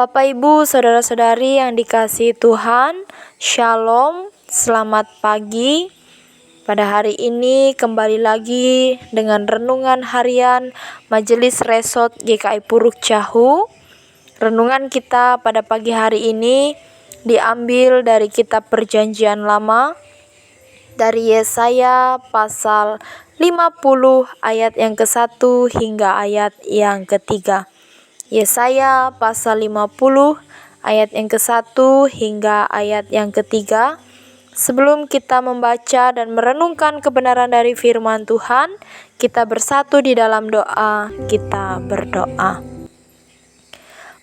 Bapak, Ibu, Saudara-saudari yang dikasihi Tuhan, Shalom, selamat pagi. Pada hari ini kembali lagi dengan renungan harian Majelis Resort GKI Puruk Cahu. Renungan kita pada pagi hari ini diambil dari kitab Perjanjian Lama, dari Yesaya pasal 50 ayat yang ke-1 hingga ayat yang ke-3. Yesaya pasal 50 ayat yang ke-1 hingga ayat yang ke-3. Sebelum kita membaca dan merenungkan kebenaran dari firman Tuhan, kita bersatu di dalam doa. Kita berdoa.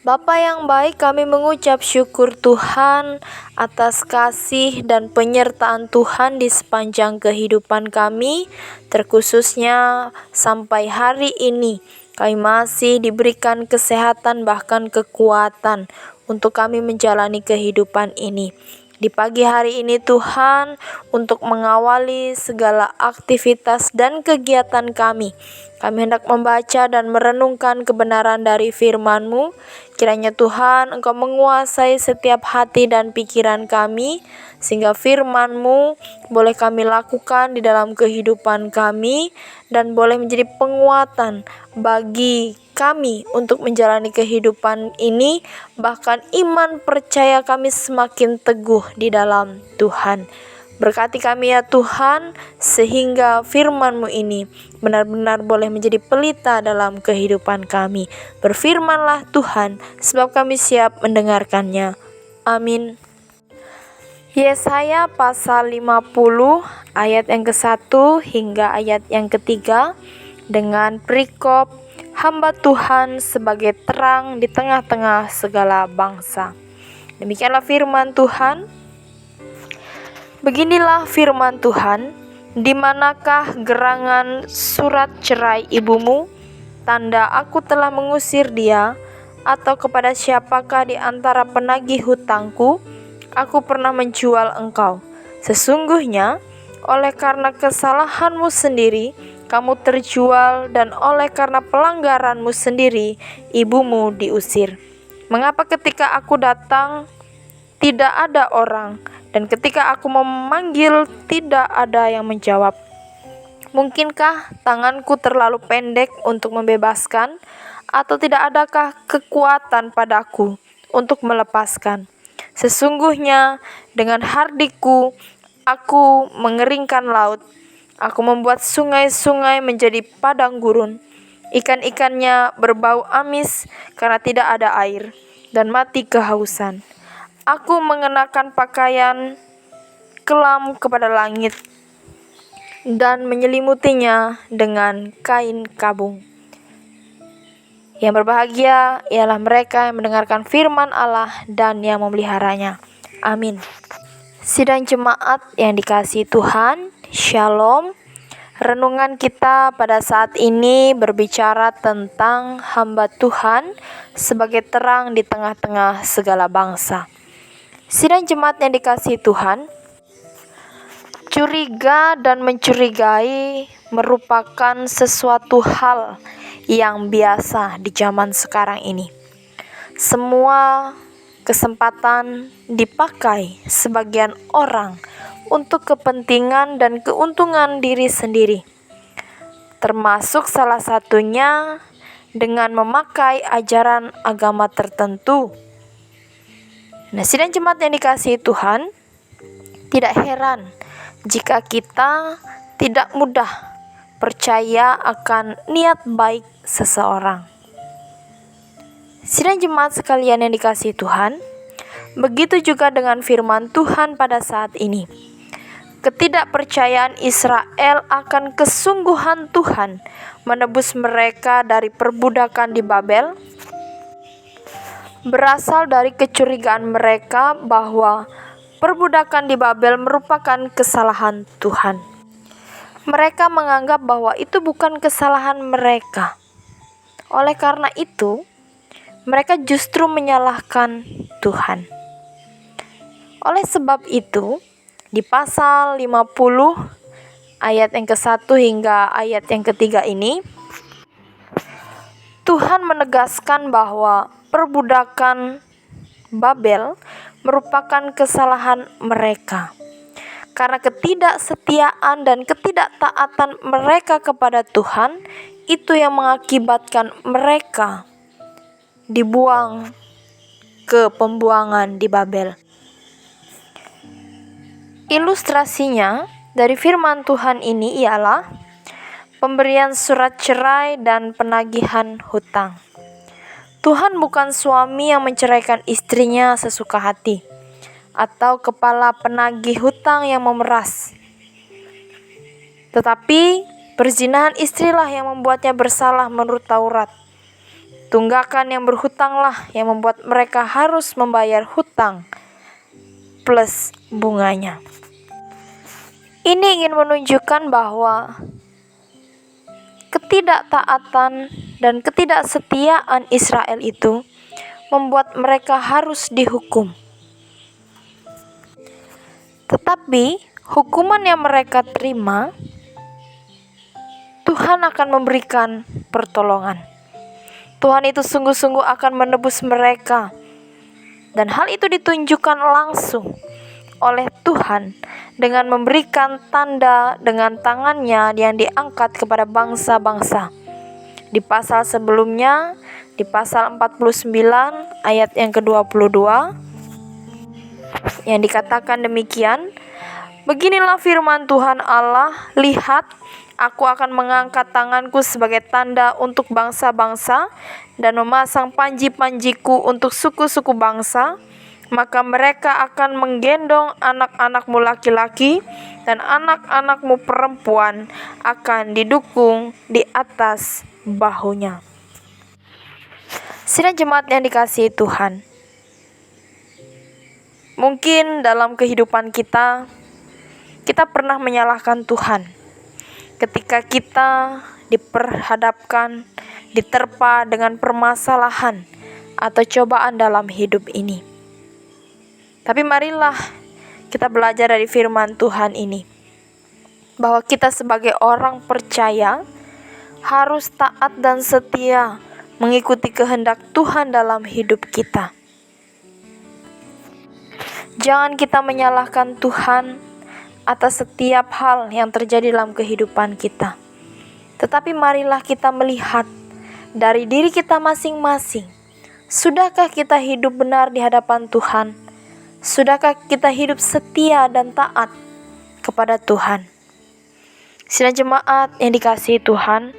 Bapa yang baik, kami mengucap syukur Tuhan atas kasih dan penyertaan Tuhan di sepanjang kehidupan kami, terkhususnya sampai hari ini. Kami masih diberikan kesehatan bahkan kekuatan untuk kami menjalani kehidupan ini. Di pagi hari ini Tuhan, untuk mengawali segala aktivitas dan kegiatan kami hendak membaca dan merenungkan kebenaran dari firman-Mu. Kiranya Tuhan, Engkau menguasai setiap hati dan pikiran kami, sehingga firman-Mu boleh kami lakukan di dalam kehidupan kami, dan boleh menjadi penguatan bagi kami untuk menjalani kehidupan ini, bahkan iman percaya kami semakin teguh di dalam Tuhan. Berkati kami ya Tuhan, sehingga firman-Mu ini benar-benar boleh menjadi pelita dalam kehidupan kami. Berfirmanlah Tuhan, sebab kami siap mendengarkannya. Amin. Yesaya pasal 50 ayat yang ke-1 hingga ayat yang ke-3 dengan perikop hamba Tuhan sebagai terang di tengah-tengah segala bangsa. Demikianlah firman Tuhan. Beginilah firman Tuhan, di manakah gerangan surat cerai ibumu, tanda aku telah mengusir dia, atau kepada siapakah di antara penagih hutangku, aku pernah menjual engkau. Sesungguhnya, oleh karena kesalahanmu sendiri, kamu terjual, dan oleh karena pelanggaranmu sendiri, ibumu diusir. Mengapa ketika aku datang, tidak ada orang, dan ketika aku memanggil, tidak ada yang menjawab? Mungkinkah tanganku terlalu pendek untuk membebaskan, atau tidak adakah kekuatan padaku untuk melepaskan? Sesungguhnya dengan hardikku aku mengeringkan laut, aku membuat sungai-sungai menjadi padang gurun. Ikan-ikannya berbau amis karena tidak ada air, dan mati kehausan. Aku mengenakan pakaian kelam kepada langit, dan menyelimutinya dengan kain kabung. Yang berbahagia ialah mereka yang mendengarkan firman Allah dan yang memeliharanya. Amin. Sidang jemaat yang dikasihi Tuhan, Shalom. Renungan kita pada saat ini berbicara tentang hamba Tuhan sebagai terang di tengah-tengah segala bangsa. Sidang jemaat yang dikasihi Tuhan, curiga dan mencurigai merupakan sesuatu hal yang biasa di zaman sekarang ini. Semua kesempatan dipakai sebagian orang untuk kepentingan dan keuntungan diri sendiri, termasuk salah satunya dengan memakai ajaran agama tertentu. Sidang jemaat yang dikasihi Tuhan, tidak heran jika kita tidak mudah percaya akan niat baik seseorang. Sidang jemaat sekalian yang dikasihi Tuhan, begitu juga dengan firman Tuhan pada saat ini. Ketidakpercayaan Israel akan kesungguhan Tuhan menebus mereka dari perbudakan di Babel berasal dari kecurigaan mereka bahwa perbudakan di Babel merupakan kesalahan Tuhan. Mereka menganggap bahwa itu bukan kesalahan mereka. Oleh karena itu, mereka justru menyalahkan Tuhan. Oleh sebab itu, di pasal 50 ayat yang ke-1 hingga ayat yang ke-3 ini, Tuhan menegaskan bahwa perbudakan Babel merupakan kesalahan mereka. Karena ketidaksetiaan dan ketidaktaatan mereka kepada Tuhan, itu yang mengakibatkan mereka dibuang ke pembuangan di Babel. Ilustrasinya dari firman Tuhan ini ialah pemberian surat cerai dan penagihan hutang. Tuhan bukan suami yang menceraikan istrinya sesuka hati, atau kepala penagih hutang yang memeras. Tetapi perzinahan istrilah yang membuatnya bersalah menurut Taurat. Tunggakan yang berhutanglah yang membuat mereka harus membayar hutang plus bunganya. Ini ingin menunjukkan bahwa ketidaktaatan dan ketidaksetiaan Israel itu membuat mereka harus dihukum. Tetapi hukuman yang mereka terima, Tuhan akan memberikan pertolongan. Tuhan itu sungguh-sungguh akan menebus mereka. Dan hal itu ditunjukkan langsung oleh Tuhan dengan memberikan tanda dengan tangannya yang diangkat kepada bangsa-bangsa. Di pasal sebelumnya, di pasal 49 ayat yang ke-22, yang dikatakan demikian, "Beginilah firman Tuhan Allah, lihat, aku akan mengangkat tanganku sebagai tanda untuk bangsa-bangsa dan memasang panji-panjiku untuk suku-suku bangsa. Maka mereka akan menggendong anak-anakmu laki-laki dan anak-anakmu perempuan akan didukung di atas bahunya." Sidang jemaat yang dikasihi Tuhan, mungkin dalam kehidupan kita pernah menyalahkan Tuhan. Ketika kita diperhadapkan, diterpa dengan permasalahan atau cobaan dalam hidup ini. Tapi marilah kita belajar dari firman Tuhan ini, bahwa kita sebagai orang percaya harus taat dan setia mengikuti kehendak Tuhan dalam hidup kita. Jangan kita menyalahkan Tuhan atas setiap hal yang terjadi dalam kehidupan kita. Tetapi marilah kita melihat dari diri kita masing-masing. Sudahkah kita hidup benar di hadapan Tuhan? Sudahkah kita hidup setia dan taat kepada Tuhan? Sidang jemaat yang dikasihi Tuhan,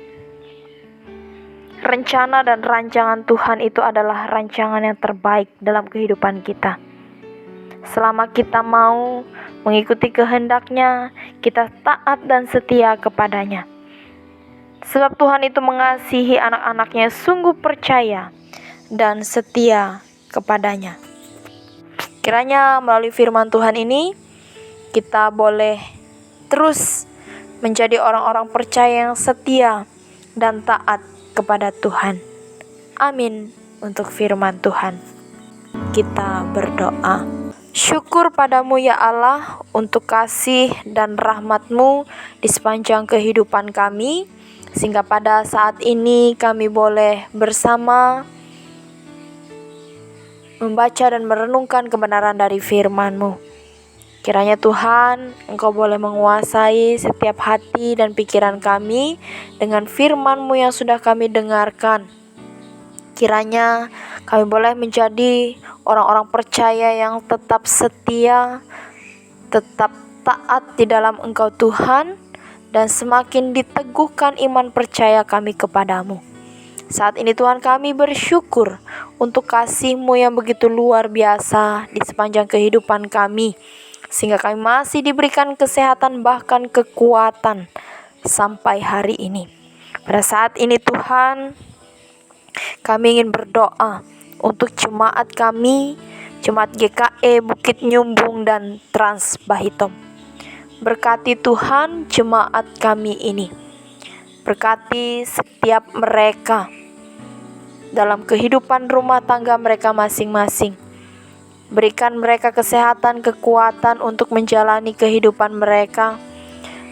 rencana dan rancangan Tuhan itu adalah rancangan yang terbaik dalam kehidupan kita. Selama kita mau mengikuti kehendak-Nya, kita taat dan setia kepadanya. Sebab Tuhan itu mengasihi anak-anak-Nya, sungguh percaya dan setia kepadanya. Kiranya melalui firman Tuhan ini, kita boleh terus menjadi orang-orang percaya yang setia dan taat kepada Tuhan. Amin untuk firman Tuhan. Kita berdoa. Syukur padamu ya Allah untuk kasih dan rahmat-Mu di sepanjang kehidupan kami, sehingga pada saat ini kami boleh bersama membaca dan merenungkan kebenaran dari firman-Mu. Kiranya Tuhan, Engkau boleh menguasai setiap hati dan pikiran kami dengan firman-Mu yang sudah kami dengarkan. Kiranya kami boleh menjadi orang-orang percaya yang tetap setia, tetap taat di dalam Engkau Tuhan, dan semakin diteguhkan iman percaya kami kepadamu. Saat ini Tuhan, kami bersyukur untuk kasih-Mu yang begitu luar biasa di sepanjang kehidupan kami, sehingga kami masih diberikan kesehatan bahkan kekuatan sampai hari ini. Pada saat ini Tuhan, kami ingin berdoa untuk jemaat kami, jemaat GKE Bukit Nyumbung dan Trans Bahitom. Berkati Tuhan jemaat kami ini. Berkati setiap mereka dalam kehidupan rumah tangga mereka masing-masing. Berikan mereka kesehatan, kekuatan untuk menjalani kehidupan mereka.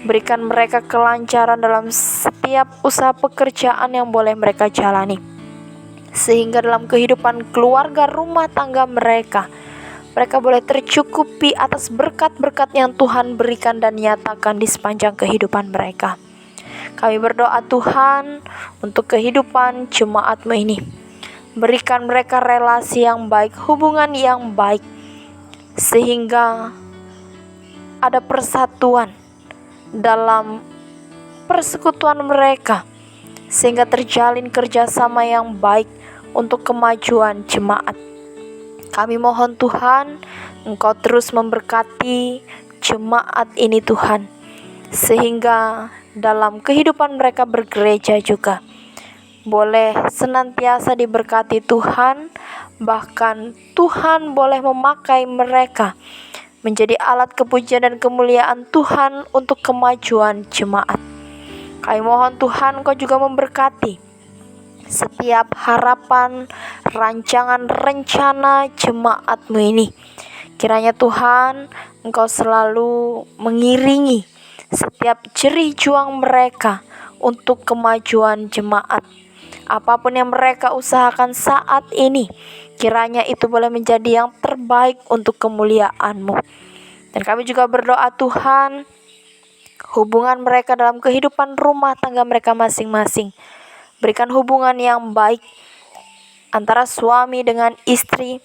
Berikan mereka kelancaran dalam setiap usaha pekerjaan yang boleh mereka jalani. sehingga dalam kehidupan keluarga rumah tangga mereka boleh tercukupi atas berkat-berkat yang Tuhan berikan dan nyatakan di sepanjang kehidupan mereka. Kami berdoa Tuhan untuk kehidupan jemaat-Mu ini. Berikan mereka relasi yang baik, hubungan yang baik, sehingga ada persatuan dalam persekutuan mereka, sehingga terjalin kerjasama yang baik untuk kemajuan jemaat. Kami mohon Tuhan, Engkau terus memberkati jemaat ini Tuhan, sehingga dalam kehidupan mereka bergereja juga boleh senantiasa diberkati Tuhan. Bahkan Tuhan boleh memakai mereka menjadi alat kepujian dan kemuliaan Tuhan untuk kemajuan jemaat. Kami mohon Tuhan, Engkau juga memberkati setiap harapan, rancangan, rencana jemaat-Mu ini. Kiranya Tuhan, Engkau selalu mengiringi setiap jerih juang mereka untuk kemajuan jemaat. Apapun yang mereka usahakan saat ini, kiranya itu boleh menjadi yang terbaik untuk kemuliaan-Mu. Dan kami juga berdoa Tuhan, hubungan mereka dalam kehidupan rumah tangga mereka masing-masing, berikan hubungan yang baik antara suami dengan istri,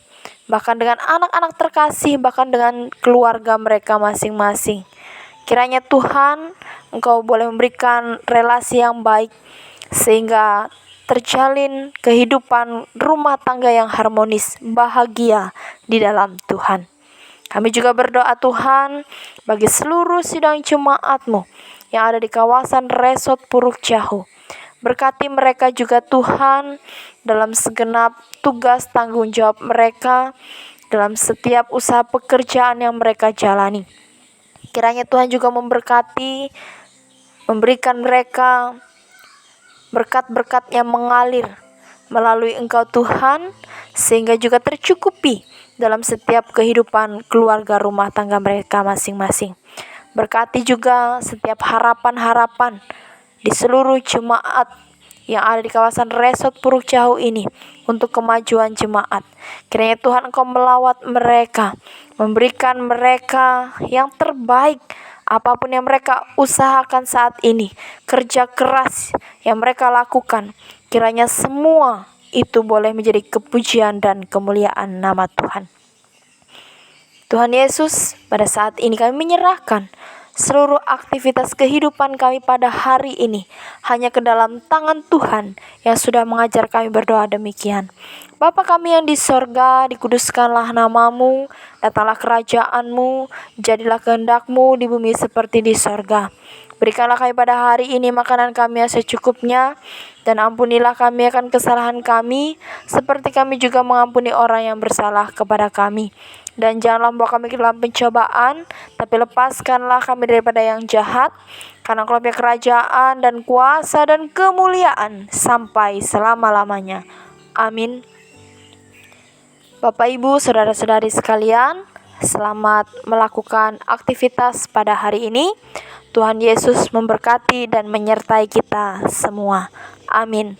bahkan dengan anak-anak terkasih, bahkan dengan keluarga mereka masing-masing. Kiranya Tuhan, Engkau boleh memberikan relasi yang baik, sehingga terjalin kehidupan rumah tangga yang harmonis, bahagia di dalam Tuhan. Kami juga berdoa Tuhan bagi seluruh sidang jemaat-Mu yang ada di kawasan Resort Puruk Jahu. Berkati mereka juga Tuhan dalam segenap tugas tanggung jawab mereka, dalam setiap usaha pekerjaan yang mereka jalani. Kiranya Tuhan juga memberkati, memberikan mereka berkat-berkat yang mengalir melalui Engkau Tuhan, sehingga juga tercukupi dalam setiap kehidupan keluarga rumah tangga mereka masing-masing. Berkati juga setiap harapan-harapan di seluruh jemaat yang ada di kawasan Resort Puruk Jahu ini untuk kemajuan jemaat. Kiranya Tuhan Engkau melawat mereka, memberikan mereka yang terbaik. Apapun yang mereka usahakan saat ini, kerja keras yang mereka lakukan, kiranya semua itu boleh menjadi kepujian dan kemuliaan nama Tuhan. Tuhan Yesus, pada saat ini kami menyerahkan seluruh aktivitas kehidupan kami pada hari ini hanya ke dalam tangan Tuhan yang sudah mengajar kami berdoa demikian. Bapa kami yang di sorga, dikuduskanlah nama-Mu, datanglah kerajaan-Mu, jadilah kehendak-Mu di bumi seperti di sorga. Berikanlah kami pada hari ini makanan kami yang secukupnya, dan ampunilah kami akan kesalahan kami, seperti kami juga mengampuni orang yang bersalah kepada kami. Dan janganlah membawa kami ke dalam pencobaan, tapi lepaskanlah kami daripada yang jahat, karena Engkau punya kerajaan dan kuasa dan kemuliaan sampai selama-lamanya. Amin. Bapak, Ibu, saudara-saudari sekalian, selamat melakukan aktivitas pada hari ini. Tuhan Yesus memberkati dan menyertai kita semua. Amin.